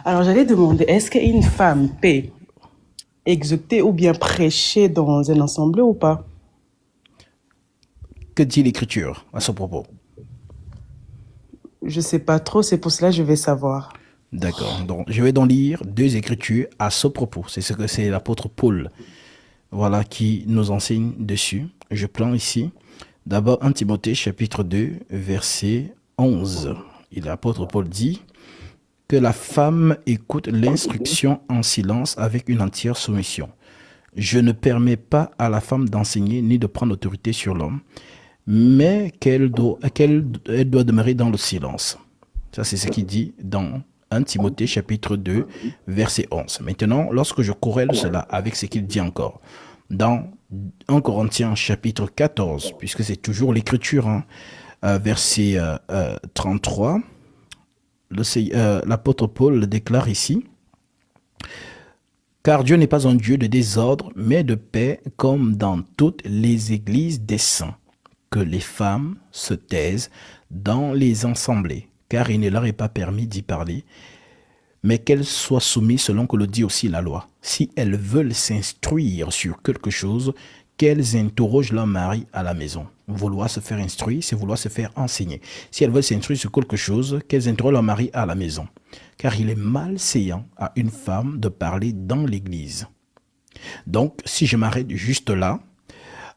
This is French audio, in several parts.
Alors, j'allais demander, est-ce qu'une femme peut exhorter ou bien prêcher dans un assemblée ou pas? Que dit l'Écriture à ce propos? Je sais pas trop, c'est pour cela que je vais savoir. D'accord. Donc, je vais donc lire deux Écritures à ce propos. C'est ce que c'est l'apôtre Paul, voilà, qui nous enseigne dessus. Je prends ici d'abord 1 Timothée chapitre 2, verset 11. Et l'apôtre Paul dit que la femme écoute l'instruction en silence avec une entière soumission. Je ne permets pas à la femme d'enseigner ni de prendre autorité sur l'homme, mais elle doit demeurer dans le silence. Ça, c'est ce qu'il dit dans 1 Timothée chapitre 2, verset 11. Maintenant, lorsque je corrèle cela avec ce qu'il dit encore, dans 1 Corinthiens chapitre 14, puisque c'est toujours l'écriture, hein, verset 33, l'apôtre Paul le déclare ici, car Dieu n'est pas un Dieu de désordre, mais de paix, comme dans toutes les églises des saints. Que les femmes se taisent dans les assemblées, car il ne leur est pas permis d'y parler, mais qu'elles soient soumises selon que le dit aussi la loi. Si elles veulent s'instruire sur quelque chose, qu'elles interrogent leur mari à la maison. Vouloir se faire instruire, c'est vouloir se faire enseigner. Si elles veulent s'instruire sur quelque chose, qu'elles interrogent leur mari à la maison. Car il est malséant à une femme de parler dans l'église. Donc, si je m'arrête juste là,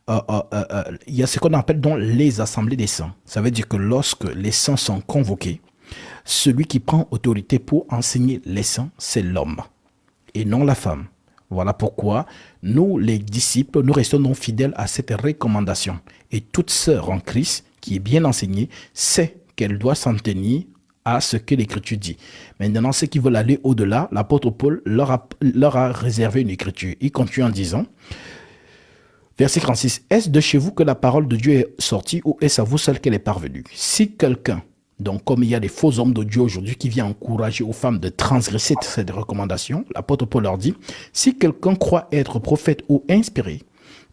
il y a ce qu'on appelle donc les assemblées des saints. Ça veut dire que lorsque les saints sont convoqués, celui qui prend autorité pour enseigner les saints, c'est l'homme et non la femme. Voilà pourquoi nous, les disciples, nous restons donc fidèles à cette recommandation. Et toute sœur en Christ qui est bien enseignée sait qu'elle doit s'en tenir à ce que l'Écriture dit. Maintenant, ceux qui veulent aller au-delà, l'apôtre Paul leur a réservé une Écriture. Il continue en disant, verset 36, « Est-ce de chez vous que la parole de Dieu est sortie ou est-ce à vous seul qu'elle est parvenue? Si quelqu'un, donc comme il y a des faux hommes de Dieu aujourd'hui qui viennent encourager aux femmes de transgresser cette recommandation, l'apôtre Paul leur dit, si quelqu'un croit être prophète ou inspiré,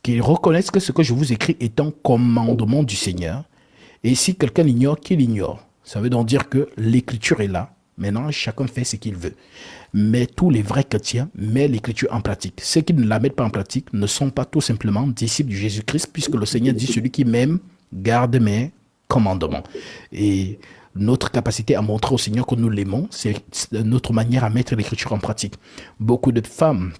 qu'il reconnaisse que ce que je vous écris est un commandement du Seigneur, et si quelqu'un l'ignore, qu'il ignore. Ça veut donc dire que l'écriture est là. Maintenant, chacun fait ce qu'il veut. Mais tous les vrais chrétiens mettent l'écriture en pratique. Ceux qui ne la mettent pas en pratique ne sont pas tout simplement disciples de Jésus-Christ, puisque le Seigneur dit, celui qui m'aime garde mes commandements. Et notre capacité à montrer au Seigneur que nous l'aimons, c'est notre manière à mettre l'écriture en pratique. Beaucoup de femmes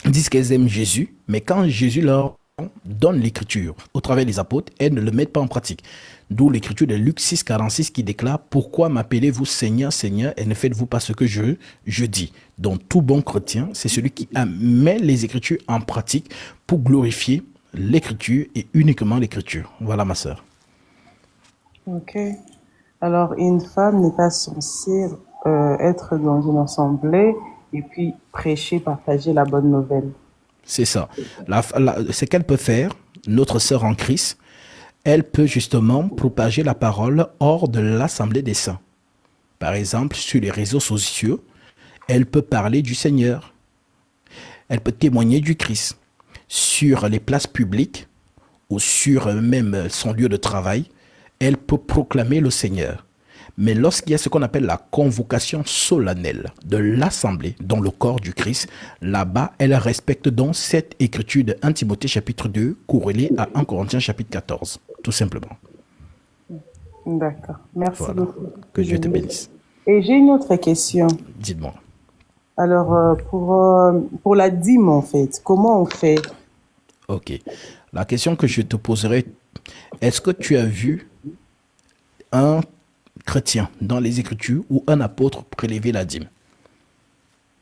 disent qu'elles aiment Jésus, mais quand Jésus leur donne l'écriture au travers des apôtres, elles ne le mettent pas en pratique. D'où l'écriture de Luc 6, 46 qui déclare « Pourquoi m'appelez-vous Seigneur, Seigneur, et ne faites-vous pas ce que je dis ?» Donc tout bon chrétien, c'est celui qui met les écritures en pratique pour glorifier l'écriture et uniquement l'écriture. Voilà ma sœur. Ok. Alors, une femme n'est pas censée être dans une assemblée et puis prêcher, partager la bonne nouvelle. C'est ça. Ce qu'elle peut faire, notre sœur en Christ, elle peut justement propager la parole hors de l'assemblée des saints. Par exemple, sur les réseaux sociaux, elle peut parler du Seigneur. Elle peut témoigner du Christ. Sur les places publiques ou sur même son lieu de travail, elle peut proclamer le Seigneur. Mais lorsqu'il y a ce qu'on appelle la convocation solennelle de l'assemblée dans le corps du Christ, là-bas, elle respecte donc cette écriture de 1 Timothée chapitre 2, corrélée à 1 Corinthiens chapitre 14, tout simplement. D'accord. Merci Voilà. beaucoup. Que Dieu te bénisse. Et j'ai une autre question. Dites-moi. Alors, pour la dîme, en fait, comment on fait? Ok. La question que je te poserai, est-ce que tu as vu un chrétien dans les Écritures ou un apôtre prélever la dîme?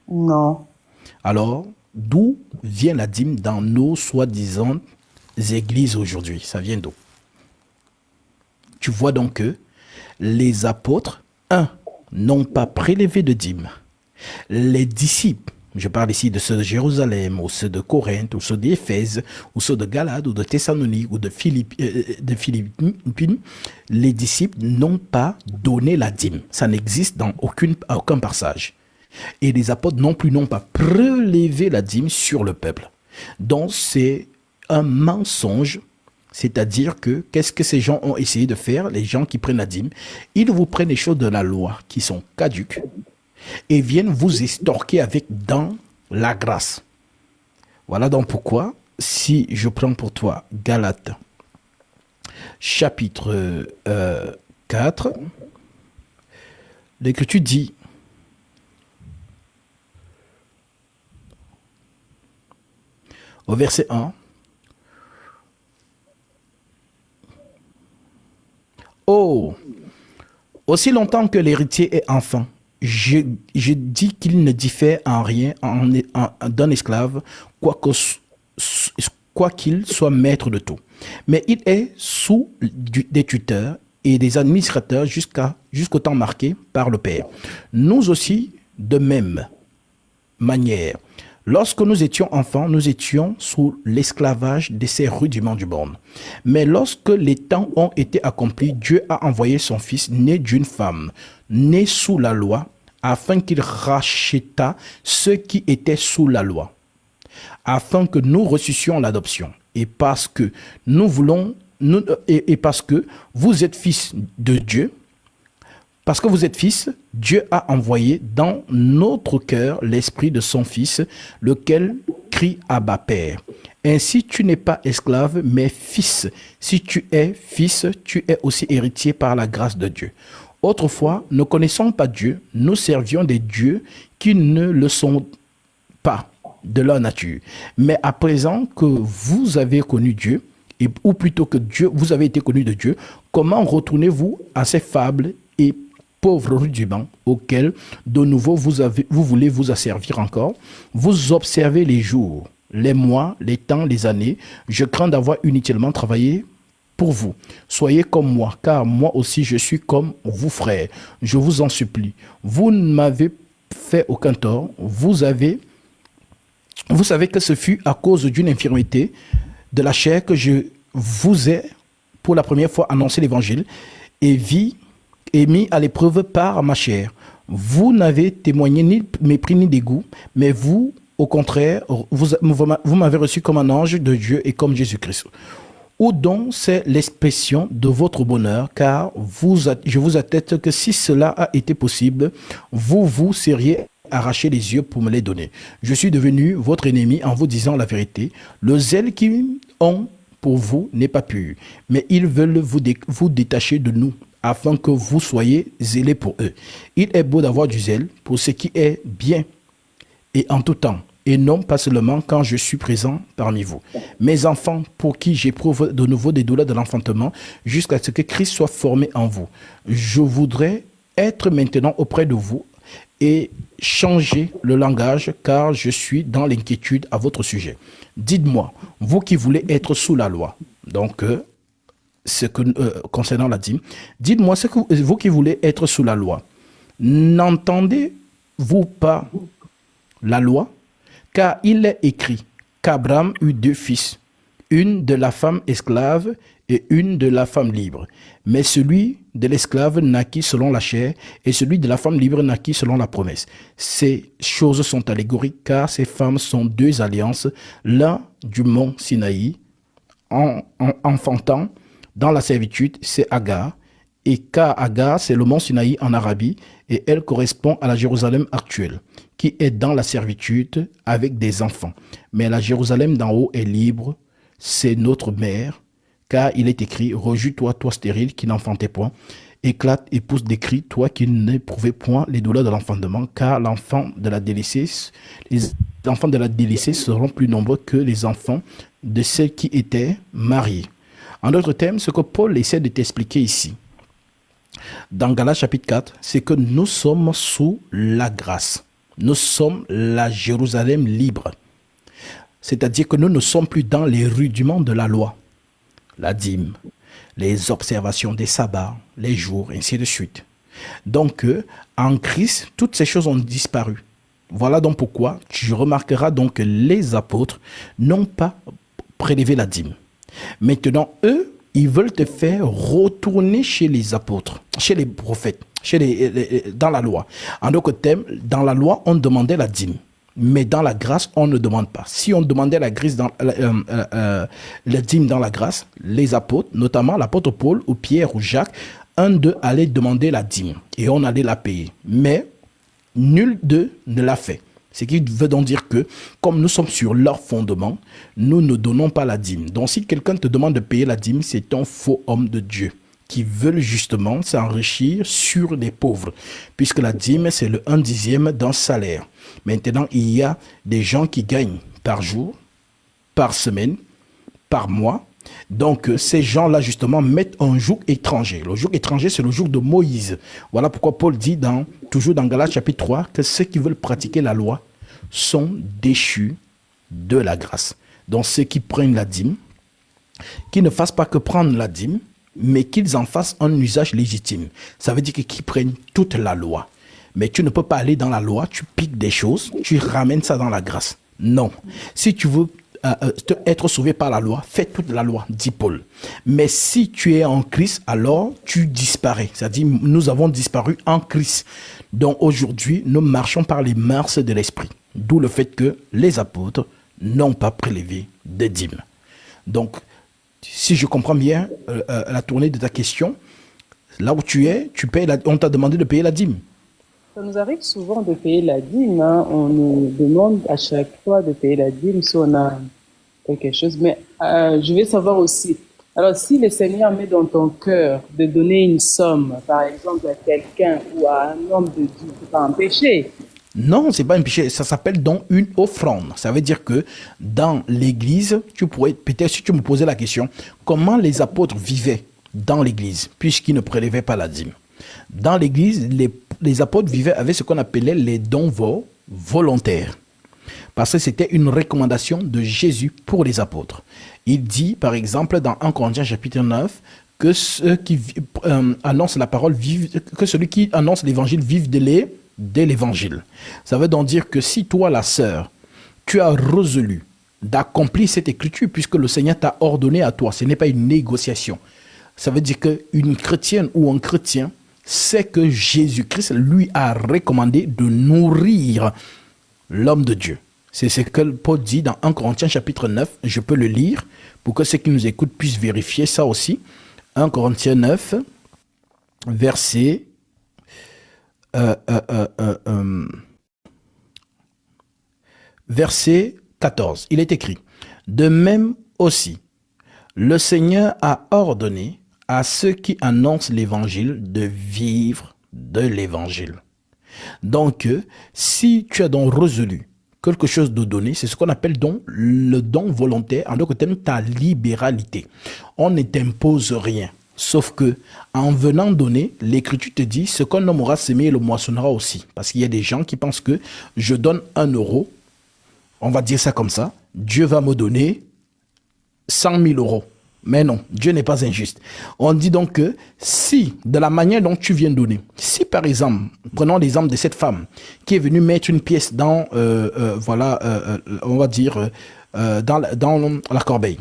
Non. Alors, d'où vient la dîme dans nos soi-disant églises aujourd'hui? Ça vient d'où? Tu vois donc que les apôtres, n'ont pas prélevé de dîme. Les disciples, je parle ici de ceux de Jérusalem, ou ceux de Corinthe, ou ceux d'Éphèse, ou ceux de Galade, ou de Thessalonique, ou de Philippines, les disciples n'ont pas donné la dîme. Ça n'existe dans aucun passage. Et les apôtres non plus n'ont pas prélevé la dîme sur le peuple. Donc c'est un mensonge. C'est-à-dire que, qu'est-ce que ces gens ont essayé de faire, les gens qui prennent la dîme? Ils vous prennent les choses de la loi qui sont caduques et viennent vous estorquer avec dans la grâce. Voilà donc pourquoi, si je prends pour toi Galates, chapitre 4, l'Écriture dit, au verset 1, « Oh, aussi longtemps que l'héritier est enfant, je dis qu'il ne diffère en rien d'un esclave, quoi qu'il soit maître de tout. Mais il est sous des tuteurs et des administrateurs jusqu'au temps marqué par le Père. Nous aussi, de même manière, lorsque nous étions enfants, nous étions sous l'esclavage de ces rudiments du monde. Mais lorsque les temps ont été accomplis, Dieu a envoyé son Fils, né d'une femme, né sous la loi, afin qu'il rachètât ceux qui étaient sous la loi, afin que nous reçussions l'adoption. Et parce que parce que vous êtes fils de Dieu, parce que vous êtes fils, Dieu a envoyé dans notre cœur l'esprit de son Fils, lequel crie Abba Père. Ainsi, tu n'es pas esclave, mais fils. Si tu es fils, tu es aussi héritier par la grâce de Dieu. Autrefois, ne connaissant pas Dieu, nous servions des dieux qui ne le sont pas de leur nature. Mais à présent que vous avez connu Dieu, ou plutôt que Dieu, vous avez été connu de Dieu, comment retournez-vous à ces fables et pauvres rudiments auxquels de nouveau vous voulez vous asservir encore? Vous observez les jours, les mois, les temps, les années. Je crains d'avoir inutilement travaillé pour vous. Soyez comme moi, car moi aussi je suis comme vous, frères. Je vous en supplie. Vous ne m'avez fait aucun tort. Vous savez que ce fut à cause d'une infirmité de la chair que je vous ai pour la première fois annoncé l'évangile et mis à l'épreuve par ma chair. Vous n'avez témoigné ni mépris ni dégoût, mais vous, au contraire, vous m'avez reçu comme un ange de Dieu et comme Jésus-Christ. Où donc c'est l'expression de votre bonheur, car je vous atteste que si cela a été possible, vous seriez arraché les yeux pour me les donner. Je suis devenu votre ennemi en vous disant la vérité. Le zèle qu'ils ont pour vous n'est pas pur, mais ils veulent vous détacher de nous, afin que vous soyez zélés pour eux. Il est beau d'avoir du zèle pour ce qui est bien et en tout temps, et non pas seulement quand je suis présent parmi vous. Mes enfants, pour qui j'éprouve de nouveau des douleurs de l'enfantement, jusqu'à ce que Christ soit formé en vous. Je voudrais être maintenant auprès de vous et changer le langage, car je suis dans l'inquiétude à votre sujet. Dites-moi, vous qui voulez être sous la loi, donc concernant la dîme, dites-moi, vous qui voulez être sous la loi, n'entendez-vous pas la loi? Car il est écrit qu'Abraham eut 2 fils, une de la femme esclave et une de la femme libre. Mais celui de l'esclave naquit selon la chair et celui de la femme libre naquit selon la promesse. Ces choses sont allégoriques, car ces femmes sont 2 alliances, l'un du mont Sinaï, enfantant dans la servitude, c'est Agar, et car Agar, c'est le mont Sinaï en Arabie, et elle correspond à la Jérusalem actuelle, qui est dans la servitude avec des enfants. Mais la Jérusalem d'en haut est libre, c'est notre mère, car il est écrit, rejus-toi, toi stérile, qui n'enfantais point, éclate et pousse des cris, toi qui n'éprouvais point les douleurs de l'enfantement, car les enfants de la délaissée seront plus nombreux que les enfants de celles qui étaient mariées. En d'autres termes, ce que Paul essaie de t'expliquer ici, dans Galates chapitre 4, c'est que nous sommes sous la grâce. Nous sommes la Jérusalem libre. C'est-à-dire que nous ne sommes plus dans les rudiments de la loi. La dîme, les observations des sabbats, les jours, ainsi de suite. Donc, en Christ, toutes ces choses ont disparu. Voilà donc pourquoi tu remarqueras donc que les apôtres n'ont pas prélevé la dîme. Maintenant, eux, ils veulent te faire retourner chez les apôtres, chez les prophètes, dans la loi. En d'autres termes, dans la loi, on demandait la dîme. Mais dans la grâce, on ne demande pas. Si on demandait la dîme dans la grâce, les apôtres, notamment l'apôtre Paul ou Pierre ou Jacques, un d'eux allait demander la dîme et on allait la payer. Mais Nul d'eux ne l'a fait. Ce qui veut donc dire que, comme nous sommes sur leur fondement, nous ne donnons pas la dîme. Donc si quelqu'un te demande de payer la dîme, c'est un faux homme de Dieu qui veulent justement s'enrichir sur les pauvres, puisque la dîme, c'est le 1/10 d'un salaire. Maintenant, il y a des gens qui gagnent par jour, par semaine, par mois. Donc, ces gens-là, justement, mettent un joug étranger. Le joug étranger, c'est le joug de Moïse. Voilà pourquoi Paul dit, toujours dans Galates chapitre 3, que ceux qui veulent pratiquer la loi sont déchus de la grâce. Donc, ceux qui prennent la dîme, qui ne fassent pas que prendre la dîme, mais qu'ils en fassent un usage légitime. Ça veut dire qu'ils prennent toute la loi. Mais tu ne peux pas aller dans la loi, tu piques des choses, tu ramènes ça dans la grâce. Non. Si tu veux être sauvé par la loi, fais toute la loi, dit Paul. Mais si tu es en Christ, alors tu disparais. C'est-à-dire, nous avons disparu en Christ. Donc aujourd'hui, nous marchons par les mœurs de l'esprit. D'où le fait que les apôtres n'ont pas prélevé de dîmes. Donc, si je comprends bien la tournée de ta question, là où tu es, on t'a demandé de payer la dîme. Ça nous arrive souvent de payer la dîme. Hein. On nous demande à chaque fois de payer la dîme si on a quelque chose. Mais je vais savoir aussi. Alors, si le Seigneur met dans ton cœur de donner une somme, par exemple à quelqu'un ou à un homme de Dieu, c'est pas un péché. Non, c'est pas un péché. Ça s'appelle donc une offrande. Ça veut dire que dans l'église, tu pourrais, peut-être si tu me posais la question, comment les apôtres vivaient dans l'église, puisqu'ils ne prélevaient pas la dîme. Dans l'église, les apôtres vivaient avec ce qu'on appelait les dons volontaires. Parce que c'était une recommandation de Jésus pour les apôtres. Il dit, par exemple, dans 1 Corinthiens chapitre 9, que ceux qui annoncent la parole vivent, que celui qui annonce l'évangile vive de l'évangile. Ça veut donc dire que si toi, la sœur, tu as résolu d'accomplir cette écriture, puisque le Seigneur t'a ordonné à toi, ce n'est pas une négociation. Ça veut dire qu'une chrétienne ou un chrétien sait que Jésus-Christ lui a recommandé de nourrir l'homme de Dieu. C'est ce que Paul dit dans 1 Corinthiens chapitre 9. Je peux le lire pour que ceux qui nous écoutent puissent vérifier ça aussi. 1 Corinthiens 9, verset verset 14. Il est écrit: de même aussi, le Seigneur a ordonné à ceux qui annoncent l'évangile de vivre de l'évangile. Donc, si tu as donc résolu quelque chose de donné, c'est ce qu'on appelle donc le don volontaire, en d'autres termes, ta libéralité. On ne t'impose rien. Sauf que, en venant donner, l'Écriture te dit, ce qu'un homme aura semé, il le moissonnera aussi. Parce qu'il y a des gens qui pensent que je donne 1 euro, on va dire ça comme ça, Dieu va me donner 100 000 euros. Mais non, Dieu n'est pas injuste. On dit donc que si, de la manière dont tu viens donner, si par exemple, prenons l'exemple de cette femme qui est venue mettre une pièce dans, on va dire, dans la corbeille.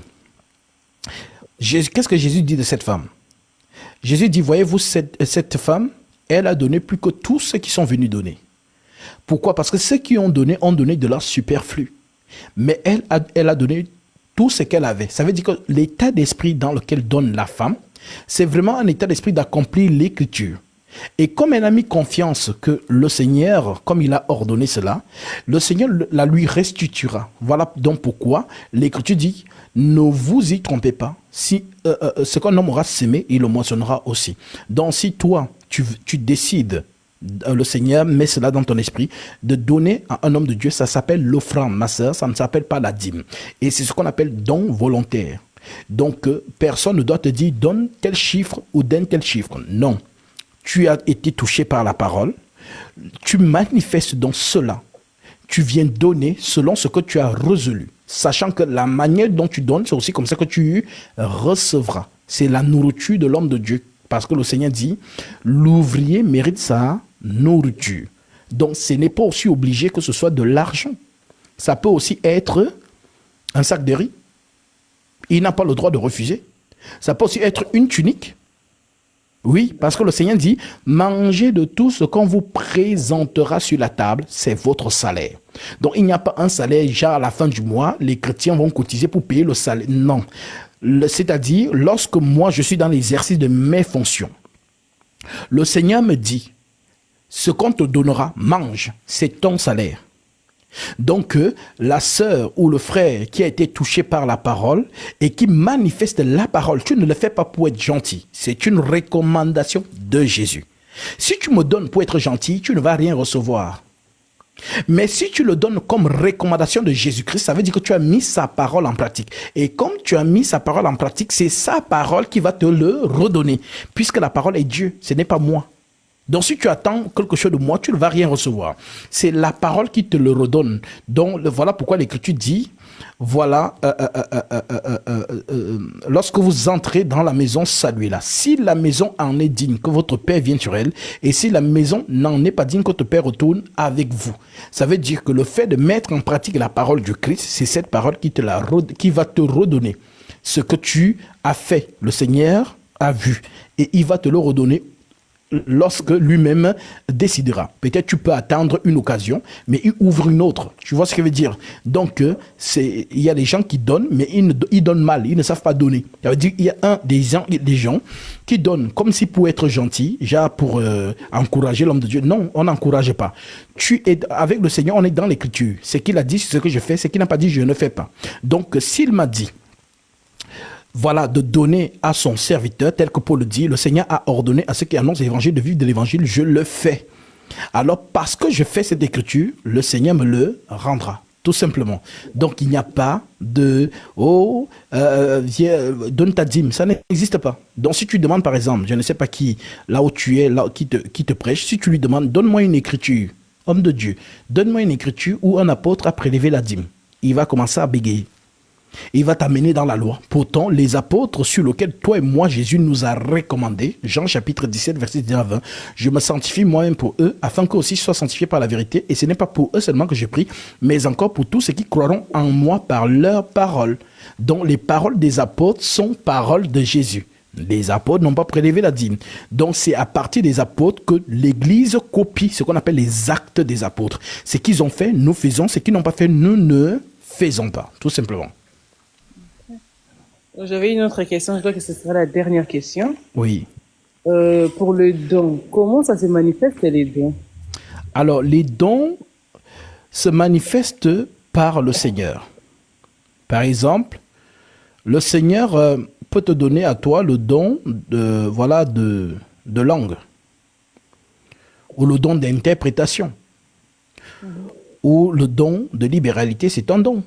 Qu'est-ce que Jésus dit de cette femme? Jésus dit, voyez-vous, cette femme, elle a donné plus que tous ceux qui sont venus donner. Pourquoi? Parce que ceux qui ont donné de leur superflu. Mais elle a donné tout ce qu'elle avait. Ça veut dire que l'état d'esprit dans lequel donne la femme, c'est vraiment un état d'esprit d'accomplir l'écriture. Et comme elle a mis confiance que le Seigneur, comme il a ordonné cela, le Seigneur la lui restituera. Voilà donc pourquoi l'écriture dit, ne vous y trompez pas. Si ce qu'un homme aura semé, il le moissonnera aussi. Donc si toi, tu décides, le Seigneur met cela dans ton esprit, de donner à un homme de Dieu, ça s'appelle l'offrande, ma sœur, ça ne s'appelle pas la dîme. Et c'est ce qu'on appelle don volontaire. Donc, personne ne doit te dire, donne tel chiffre ou donne tel chiffre. Non. Tu as été touché par la parole, tu manifestes dans cela. Tu viens donner selon ce que tu as résolu, sachant que la manière dont tu donnes, c'est aussi comme ça que tu recevras. C'est la nourriture de l'homme de Dieu. Parce que le Seigneur dit, l'ouvrier mérite sa nourriture. Donc, ce n'est pas aussi obligé que ce soit de l'argent. Ça peut aussi être un sac de riz. Il n'a pas le droit de refuser. Ça peut aussi être une tunique. Oui, parce que le Seigneur dit, mangez de tout ce qu'on vous présentera sur la table, c'est votre salaire. Donc, il n'y a pas un salaire, genre à la fin du mois, les chrétiens vont cotiser pour payer le salaire. Non. C'est-à-dire, lorsque moi, je suis dans l'exercice de mes fonctions, le Seigneur me dit, ce qu'on te donnera, mange, c'est ton salaire. Donc, la sœur ou le frère qui a été touché par la parole et qui manifeste la parole, tu ne le fais pas pour être gentil. C'est une recommandation de Jésus. Si tu me donnes pour être gentil, tu ne vas rien recevoir. Mais si tu le donnes comme recommandation de Jésus-Christ, ça veut dire que tu as mis sa parole en pratique. Et comme tu as mis sa parole en pratique, c'est sa parole qui va te le redonner. Puisque la parole est Dieu, ce n'est pas moi. Donc si tu attends quelque chose de moi, tu ne vas rien recevoir. C'est la parole qui te le redonne. Donc voilà pourquoi l'Écriture dit, voilà, lorsque vous entrez dans la maison, saluez-la. Si la maison en est digne, que votre Père vienne sur elle. Et si la maison n'en est pas digne, que votre Père retourne avec vous. Ça veut dire que le fait de mettre en pratique la parole du Christ, c'est cette parole qui va te redonner ce que tu as fait. Le Seigneur a vu et il va te le redonner lorsque lui-même décidera. Peut-être tu peux attendre une occasion, mais il ouvre une autre. Tu vois ce que je veux dire? Donc, il y a des gens qui donnent, mais ils donnent mal, ils ne savent pas donner. Ça veut dire qu'il y a des gens qui donnent comme si pour être gentil, genre pour encourager l'homme de Dieu. Non, on n'encourage pas. Avec le Seigneur, on est dans l'Écriture. Ce qu'il a dit, c'est ce que je fais. Ce qu'il n'a pas dit, je ne fais pas. Donc, s'il m'a dit, voilà, de donner à son serviteur, tel que Paul le dit, le Seigneur a ordonné à ceux qui annoncent l'évangile de vivre de l'évangile, je le fais. Alors, parce que je fais cette écriture, le Seigneur me le rendra, tout simplement. Donc, il n'y a pas de, viens, donne ta dîme, ça n'existe pas. Donc, si tu demandes, par exemple, je ne sais pas qui, là où tu es, là, qui te prêche, si tu lui demandes, donne-moi une écriture, homme de Dieu, donne-moi une écriture où un apôtre a prélevé la dîme, il va commencer à bégayer. Il va t'amener dans la loi. Pourtant, les apôtres sur lesquels toi et moi, Jésus nous a recommandé, Jean chapitre 17, verset 19 à 20, je me sanctifie moi-même pour eux, afin qu'eux aussi soient sanctifiés par la vérité. Et ce n'est pas pour eux seulement que je prie, mais encore pour tous ceux qui croiront en moi par leur parole. Donc, les paroles des apôtres sont paroles de Jésus. Les apôtres n'ont pas prélevé la dîme. Donc, c'est à partir des apôtres que l'Église copie ce qu'on appelle les actes des apôtres. Ce qu'ils ont fait, nous faisons. Ce qu'ils n'ont pas fait, nous ne faisons pas, tout simplement. J'avais une autre question, je crois que ce sera la dernière question. Oui. Pour le don, comment ça se manifeste les dons? Alors, les dons se manifestent par le Seigneur. Par exemple, le Seigneur peut te donner à toi le don de langue, ou le don d'interprétation, ou le don de libéralité, c'est un don.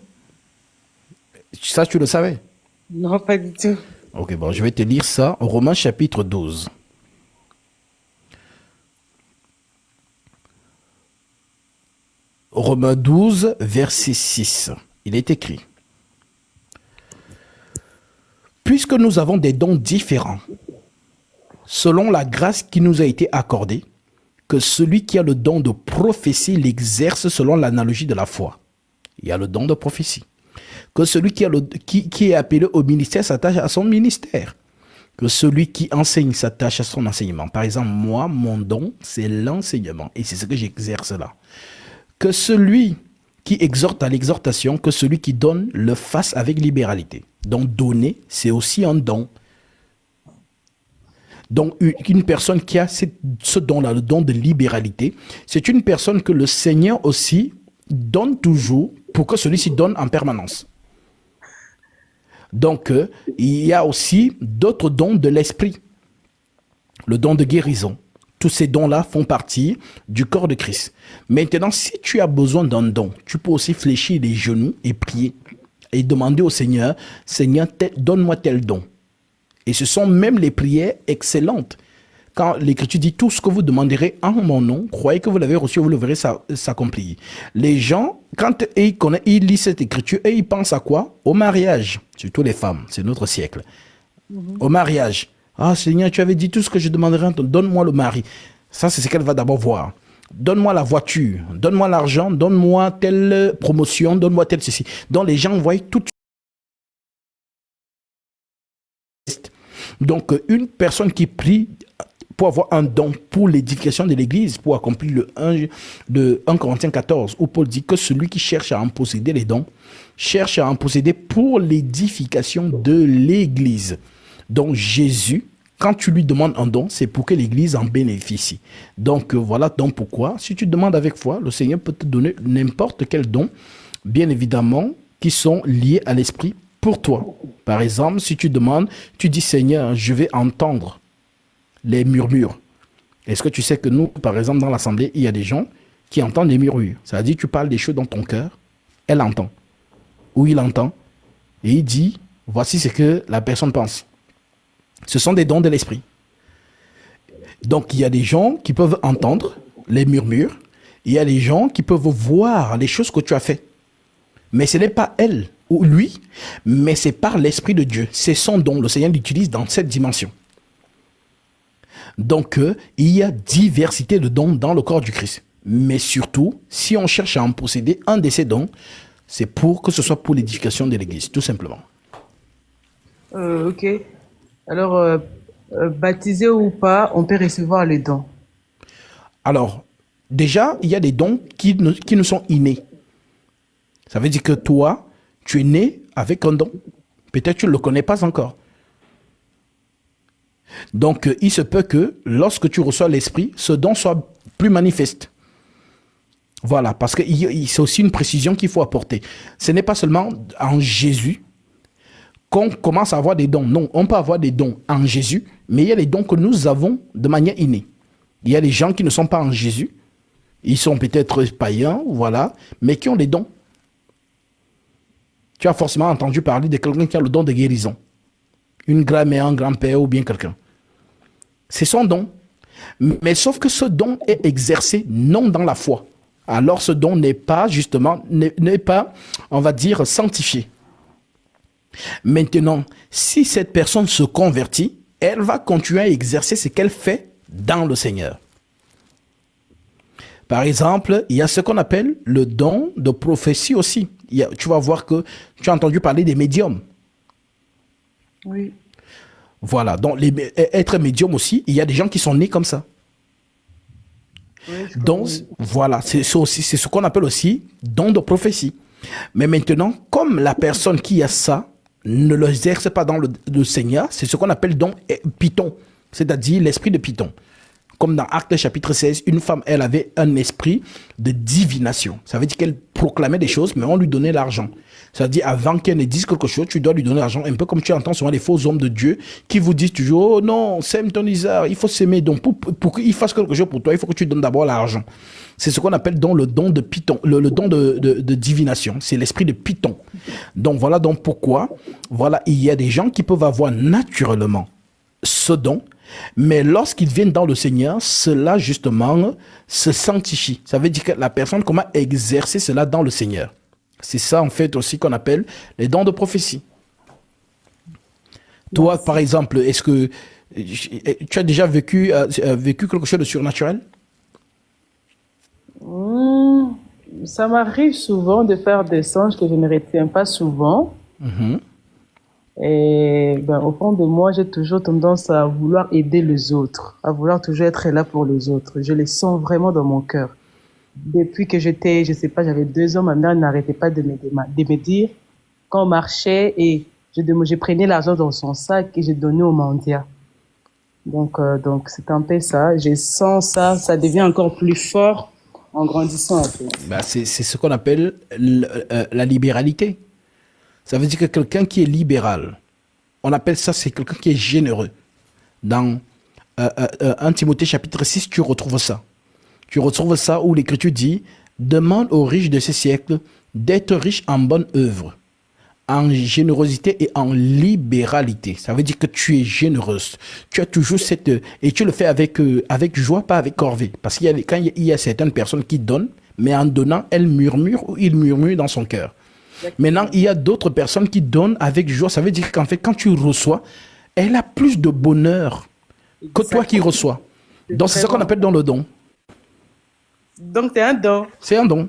Ça, tu le savais? Non, pas du tout. Ok, bon, je vais te lire ça. Romains chapitre 12. Romains 12, verset 6. Il est écrit. Puisque nous avons des dons différents, selon la grâce qui nous a été accordée, que celui qui a le don de prophétie l'exerce selon l'analogie de la foi. Il y a le don de prophétie. Que celui qui est appelé au ministère s'attache à son ministère. Que celui qui enseigne s'attache à son enseignement. Par exemple, moi, mon don, c'est l'enseignement. Et c'est ce que j'exerce là. Que celui qui exhorte à l'exhortation, que celui qui donne le fasse avec libéralité. Donc, donner, c'est aussi un don. Donc, une personne qui a ce don-là, le don de libéralité, c'est une personne que le Seigneur aussi donne toujours pour que celui-ci donne en permanence. Donc, il y a aussi d'autres dons de l'esprit. Le don de guérison. Tous ces dons-là font partie du corps de Christ. Maintenant, si tu as besoin d'un don, tu peux aussi fléchir les genoux et prier. Et demander au Seigneur, Seigneur, donne-moi tel don. Et ce sont même les prières excellentes. Quand l'Écriture dit tout ce que vous demanderez en mon nom, croyez que vous l'avez reçu, vous le verrez s'accomplir. Les gens, quand ils lisent cette Écriture, et ils pensent à quoi? Au mariage, surtout les femmes, c'est notre siècle. Au mariage. Ah Seigneur, tu avais dit tout ce que je demanderais, donne-moi le mari. Ça, c'est ce qu'elle va d'abord voir. Donne-moi la voiture, donne-moi l'argent, donne-moi telle promotion, donne-moi telle ceci. Donc les gens voient tout. Donc une personne qui prie pour avoir un don pour l'édification de l'Église, pour accomplir le 1 Corinthiens 14, où Paul dit que celui qui cherche à en posséder les dons, cherche à en posséder pour l'édification de l'Église. Donc Jésus, Quand tu lui demandes un don, c'est pour que l'Église en bénéficie. Donc voilà donc pourquoi, si tu demandes avec foi, le Seigneur peut te donner n'importe quel don, bien évidemment, qui sont liés à l'Esprit pour toi. Par exemple, si tu demandes, tu dis Seigneur, je vais entendre les murmures. Est-ce que tu sais que nous, par exemple, dans l'Assemblée, il y a des gens qui entendent les murmures. C'est-à-dire, tu parles des choses dans ton cœur, elle entend, ou il entend, et il dit, voici ce que la personne pense. Ce sont des dons de l'esprit. Donc, il y a des gens qui peuvent entendre les murmures, il y a des gens qui peuvent voir les choses que tu as fait. Mais ce n'est pas elle ou lui, mais c'est par l'Esprit de Dieu. C'est son don. Le Seigneur l'utilise dans cette dimension. Donc, il y a diversité de dons dans le corps du Christ. Mais surtout, si on cherche à en posséder un de ces dons, c'est pour que ce soit pour l'édification de l'Église, tout simplement. Ok. Alors, baptisé ou pas, on peut recevoir les dons. Alors, déjà, il y a des dons qui nous sont innés. Ça veut dire que toi, tu es né avec un don. Peut-être que tu ne le connais pas encore. Donc, il se peut que lorsque tu reçois l'Esprit, ce don soit plus manifeste. Voilà, parce que c'est aussi une précision qu'il faut apporter. Ce n'est pas seulement en Jésus qu'on commence à avoir des dons. Non, on peut avoir des dons en Jésus, mais il y a des dons que nous avons de manière innée. Il y a des gens qui ne sont pas en Jésus. Ils sont peut-être païens, voilà, mais qui ont des dons. Tu as forcément entendu parler de quelqu'un qui a le don de guérison. Une grand-mère, un grand-père ou bien quelqu'un. C'est son don. Mais sauf que ce don est exercé non dans la foi. Alors ce don n'est pas justement, n'est pas, on va dire, sanctifié. Maintenant, si cette personne se convertit, elle va continuer à exercer ce qu'elle fait dans le Seigneur. Par exemple, il y a ce qu'on appelle le don de prophétie aussi. Tu vas voir que tu as entendu parler des médiums. Oui. Voilà, donc être médium aussi, il y a des gens qui sont nés comme ça. Oui, Donc, voilà, c'est ce qu'on appelle aussi don de prophétie. Mais maintenant, comme la personne qui a ça ne l'exerce pas dans le Seigneur, c'est ce qu'on appelle don Python, c'est-à-dire l'esprit de Python. Comme dans Actes chapitre 16, une femme, elle avait un esprit de divination. Ça veut dire qu'elle proclamait des choses, mais on lui donnait l'argent. Ça veut dire, avant qu'elle ne dise quelque chose, tu dois lui donner l'argent. Un peu comme tu entends souvent les faux hommes de Dieu qui vous disent toujours, oh non, sème ton Isaac, il faut s'aimer. Donc, pour qu'il fasse quelque chose pour toi, il faut que tu donnes d'abord l'argent. C'est ce qu'on appelle le don de Python, le don de divination. C'est l'esprit de Python. Donc, voilà donc pourquoi, voilà, il y a des gens qui peuvent avoir naturellement ce don, mais lorsqu'ils viennent dans le Seigneur, cela justement se sanctifie. Ça veut dire que la personne comment exercer cela dans le Seigneur. C'est ça en fait aussi qu'on appelle les dons de prophétie. Toi, par exemple, est-ce que tu as déjà vécu quelque chose de surnaturel? Ça m'arrive souvent de faire des songes que je ne retiens pas souvent. Et au fond de moi, j'ai toujours tendance à vouloir aider les autres, à vouloir toujours être là pour les autres. Je les sens vraiment dans mon cœur. Depuis que j'étais, je sais pas, j'avais 2 ans, ma mère n'arrêtait pas de me dire, quand on marchait et je prenais l'argent dans son sac et je donnais aux mendiants. Donc c'est un peu ça. Je sens ça, ça devient encore plus fort en grandissant un peu. C'est ce qu'on appelle la libéralité. Ça veut dire que quelqu'un qui est libéral, on appelle ça, c'est quelqu'un qui est généreux. Dans 1 Timothée chapitre 6, tu retrouves ça. Tu retrouves ça où l'Écriture dit, demande aux riches de ce siècle d'être riches en bonne œuvre, en générosité et en libéralité. Ça veut dire que tu es généreuse. Tu as toujours cette... Et tu le fais avec joie, pas avec corvée. Parce quand il y a certaines personnes qui donnent, mais en donnant, elles murmurent ou ils murmurent dans son cœur. Maintenant, il y a d'autres personnes qui donnent avec joie. Ça veut dire qu'en fait, quand tu reçois, elle a plus de bonheur que toi qui reçois. Donc, c'est ça qu'on appelle dans le don. Donc, c'est un don. C'est un don.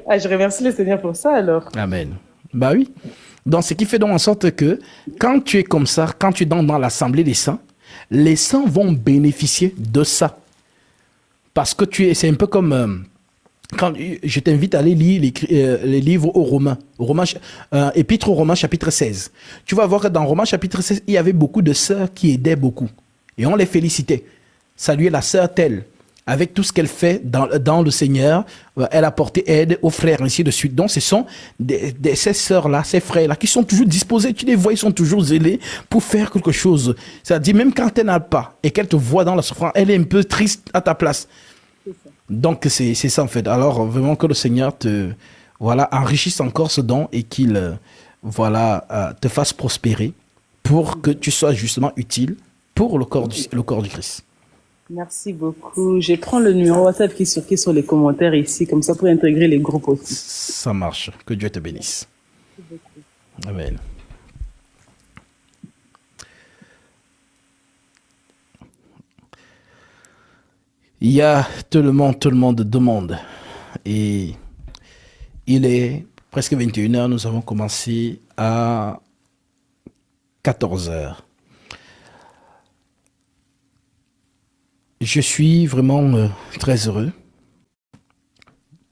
Ah, je remercie le Seigneur pour ça, alors. Amen. Bah oui. Donc, ce qui fait donc en sorte que quand tu es comme ça, quand tu es dans l'assemblée des saints, les saints vont bénéficier de ça. Parce que c'est un peu comme Quand, je t'invite à aller lire les livres aux Romains, Épître aux Romains chapitre 16. Tu vas voir que dans Romains chapitre 16, il y avait beaucoup de sœurs qui aidaient beaucoup. Et on les félicitait. Saluer la sœur telle, avec tout ce qu'elle fait dans le Seigneur, elle a porté aide aux frères, ainsi de suite. Donc ce sont ces sœurs-là, ces frères-là, qui sont toujours disposés, tu les vois, ils sont toujours zélés pour faire quelque chose. C'est-à-dire, même quand elle n'a pas et qu'elle te voit dans la souffrance, elle est un peu triste à ta place. Donc c'est ça en fait. Alors vraiment que le Seigneur te enrichisse encore ce don et qu'il te fasse prospérer pour que tu sois justement utile pour le corps du Christ. Merci beaucoup. Je prends le numéro WhatsApp qui est sur les commentaires ici, comme ça pour intégrer les groupes aussi. Ça marche. Que Dieu te bénisse. Amen. Il y a tellement de demandes. Et il est presque 21h. Nous avons commencé à 14h. Je suis vraiment très heureux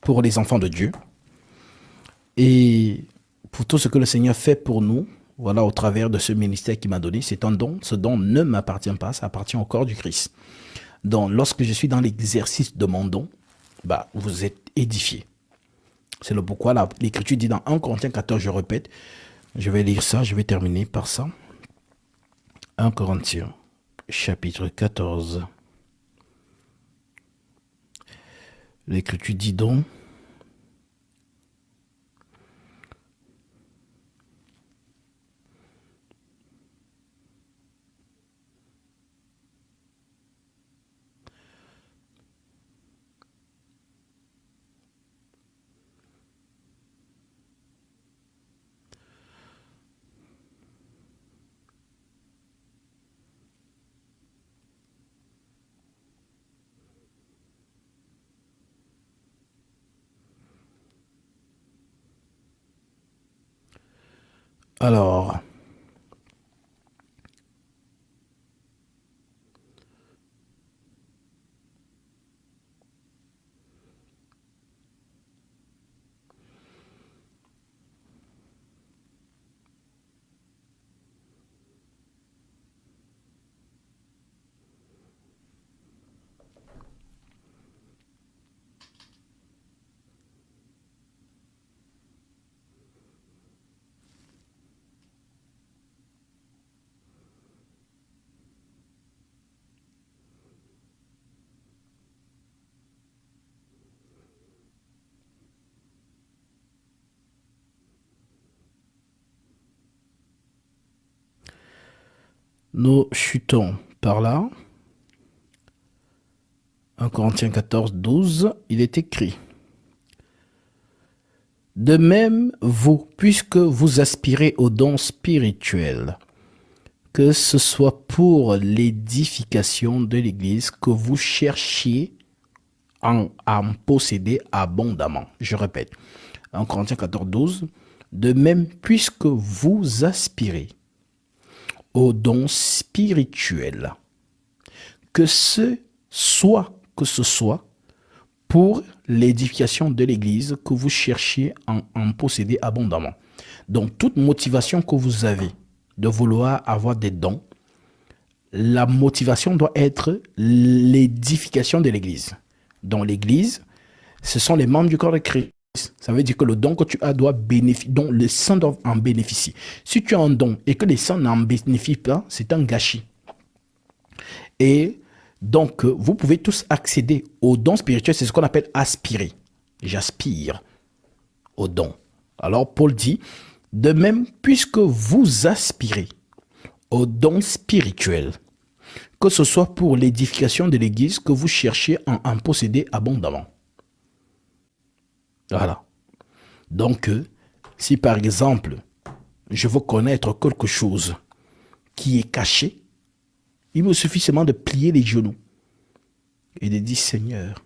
pour les enfants de Dieu et pour tout ce que le Seigneur fait pour nous, voilà, au travers de ce ministère qu'il m'a donné. C'est un don. Ce don ne m'appartient pas, ça appartient au corps du Christ. Donc, lorsque je suis dans l'exercice de mon don, vous êtes édifiés. C'est le pourquoi l'Écriture dit dans 1 Corinthiens 14, je répète, je vais lire ça, je vais terminer par ça. 1 Corinthiens, chapitre 14. L'Écriture dit donc, alors, nous chutons par là. 1 Corinthiens 14, 12, il est écrit. De même, vous, puisque vous aspirez aux dons spirituels, que ce soit pour l'édification de l'Église, que vous cherchiez à en posséder abondamment. Je répète, 1 Corinthiens 14, 12, de même, puisque vous aspirez aux dons spirituels, que ce soit pour l'édification de l'Église que vous cherchiez à en posséder abondamment. Donc, toute motivation que vous avez de vouloir avoir des dons, la motivation doit être l'édification de l'Église. Dans l'Église, ce sont les membres du corps de Christ. Ça veut dire que le don que tu as doit bénéficier, dont les saints doivent en bénéficier. Si tu as un don et que les saints n'en bénéficient pas, c'est un gâchis. Et donc, vous pouvez tous accéder aux dons spirituels, c'est ce qu'on appelle aspirer. J'aspire aux dons. Alors, Paul dit, de même, puisque vous aspirez aux dons spirituels, que ce soit pour l'édification de l'Église, que vous cherchez à en posséder abondamment. Voilà. Donc, si par exemple, je veux connaître quelque chose qui est caché, il me suffit seulement de plier les genoux et de dire, Seigneur,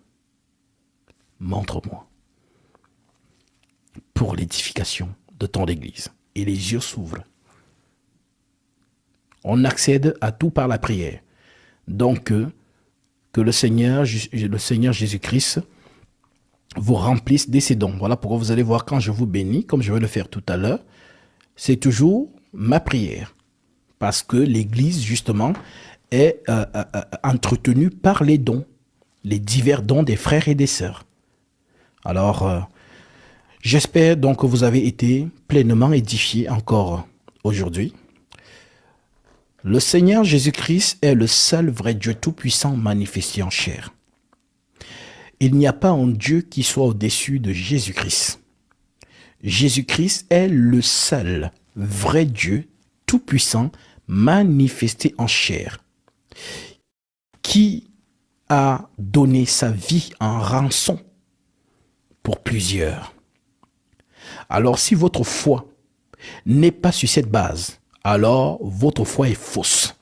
montre-moi pour l'édification de ton Église. Et les yeux s'ouvrent. On accède à tout par la prière. Donc, que le Seigneur Jésus-Christ vous remplisse de ses dons. Voilà pourquoi vous allez voir quand je vous bénis, comme je vais le faire tout à l'heure, c'est toujours ma prière. Parce que l'Église, justement, est entretenue par les dons, les divers dons des frères et des sœurs. Alors, j'espère donc que vous avez été pleinement édifiés encore aujourd'hui. Le Seigneur Jésus-Christ est le seul vrai Dieu tout-puissant manifesté en chair. Il n'y a pas un Dieu qui soit au-dessus de Jésus-Christ. Jésus-Christ est le seul vrai Dieu tout-puissant manifesté en chair, qui a donné sa vie en rançon pour plusieurs. Alors si votre foi n'est pas sur cette base, alors votre foi est fausse.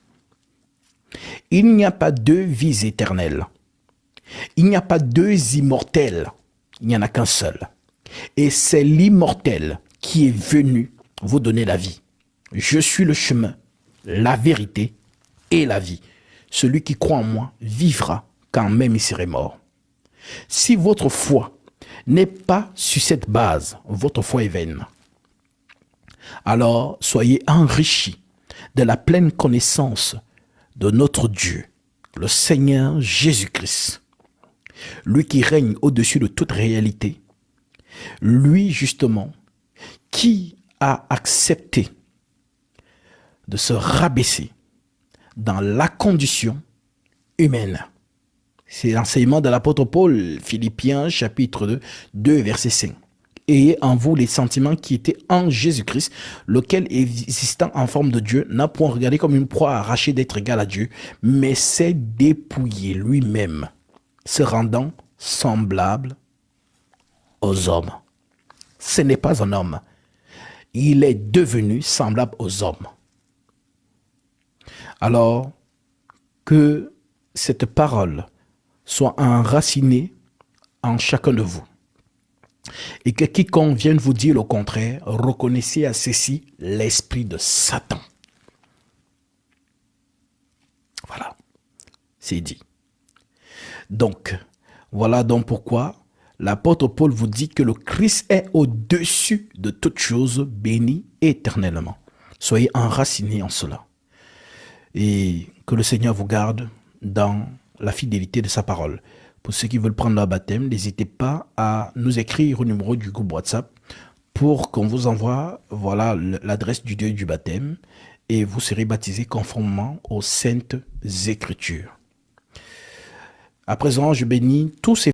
Il n'y a pas deux vies éternelles. Il n'y a pas deux immortels. Il n'y en a qu'un seul. Et c'est l'immortel qui est venu vous donner la vie. Je suis le chemin, la vérité et la vie. Celui qui croit en moi vivra quand même il serait mort. Si votre foi n'est pas sur cette base, votre foi est vaine. Alors soyez enrichis de la pleine connaissance de notre Dieu, le Seigneur Jésus-Christ. Lui qui règne au-dessus de toute réalité. Lui justement qui a accepté de se rabaisser dans la condition humaine. C'est l'enseignement de l'apôtre Paul, Philippiens chapitre 2, verset 5. Ayez en vous les sentiments qui étaient en Jésus-Christ, lequel, existant en forme de Dieu, n'a point regardé comme une proie arrachée d'être égal à Dieu, mais s'est dépouillé lui-même, se rendant semblable aux hommes. Ce n'est pas un homme. Il est devenu semblable aux hommes. Alors, que cette parole soit enracinée en chacun de vous. Et que quiconque vienne vous dire le contraire, reconnaissez à ceci l'esprit de Satan. Voilà, c'est dit. Donc, voilà donc pourquoi l'apôtre Paul vous dit que le Christ est au-dessus de toute chose, béni éternellement. Soyez enracinés en cela. Et que le Seigneur vous garde dans la fidélité de sa parole. Pour ceux qui veulent prendre leur baptême, n'hésitez pas à nous écrire au numéro du groupe WhatsApp pour qu'on vous envoie voilà, l'adresse du lieu du baptême et vous serez baptisés conformément aux saintes Écritures. À présent, je bénis tous ces